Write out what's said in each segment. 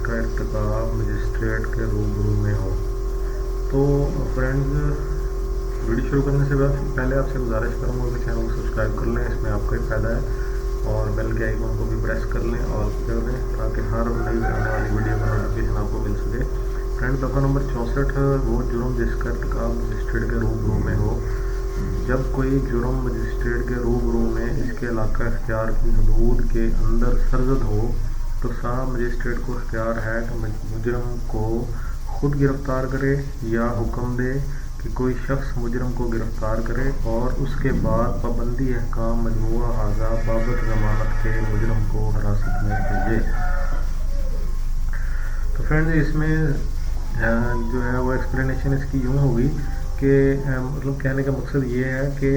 जिसका इर्तिकाब मजिस्ट्रेट के रूबरू में हो। तो फ्रेंड्स, वीडियो शुरू करने से पहले आपसे गुजारिश करूँगा कि चैनल को सब्सक्राइब कर लें, इसमें आपका ही फ़ायदा है, और बेल के आइकन को भी प्रेस कर लें और कर दें ताकि हर नई आने वाली वीडियो का नोटिफिकेशन आपको मिल सके। फ्रेंड्स, दफ़ा नंबर 64, वो जुर्म जिसका इर्तिकाब मजिस्ट्रेट के रूबरू में हो। जब कोई जुर्म मजिस्ट्रेट के रूबरू में इसके इलाका इख्तियार की हदूद के अंदर सरजद हो तो साहब मजिस्ट्रेट को इख्तियार है कि मुजरम को खुद गिरफ्तार करे या हुक्म दे कि कोई शख्स मुजरम को गिरफ्तार करे और उसके बाद पाबंदी अहकाम मजमूआ हाजा बाबत ज़मानत के मुजरम को हिरासत में भेजे। तो फ्रेंड्स, इसमें जो है वो एक्सप्लेनेशन इसकी यूँ होगी कि मतलब कहने का मकसद ये है कि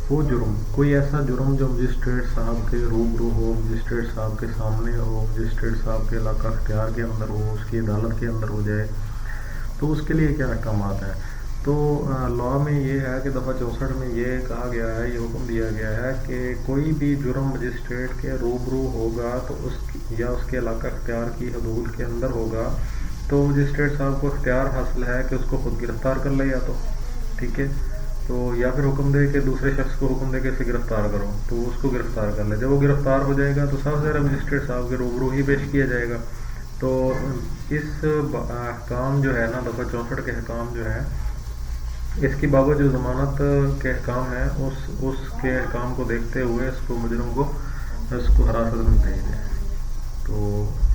वो जुर्म, कोई ऐसा जुर्म जो मजिस्ट्रेट साहब के रूबरू हो, मजिस्ट्रेट साहब के सामने हो, मजिस्ट्रेट साहब के इलाका इख्तियार के अंदर हो, उसकी अदालत के अंदर हो जाए, तो उसके लिए क्या अहकामात हैं। तो लॉ में ये है कि दफ़ा 64 में ये कहा गया है, ये हुक्म दिया गया है कि कोई भी जुर्म मजिस्ट्रेट के रूबरू होगा तो उसकी या उसके इलाका इख्तियार की हदूद के अंदर होगा तो मजिस्ट्रेट साहब को इख्तियार हासिल है कि उसको खुद गिरफ़्तार कर ले, या तो ठीक है, तो या फिर हुक्म दे कि दूसरे शख्स को हुक्म दे के इसे गिरफ़्तार करो, तो उसको गिरफ़्तार कर ले। जब वो गिरफ़्तार हो जाएगा तो सबसे ज़्यादा मजिस्ट्रेट साहब के रूबरू ही पेश किया जाएगा। तो इस अहकाम जो है ना, दफ़ा 64 के अहकाम जो है, इसकी बाबत जो ज़मानत के अहकाम है उसके अहकाम को देखते हुए इसको मुजरम को इसको हिरासत में भेज दें। तो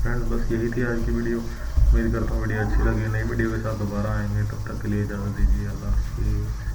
फ्रेंड्स, बस यही थी आज की वीडियो। उम्मीद करता हूँ वीडियो अच्छी लगी। नई वीडियो के साथ दोबारा आएंगे, तब तक के लिए इजाज़त दीजिए। अल्लाह हाफ़िज़।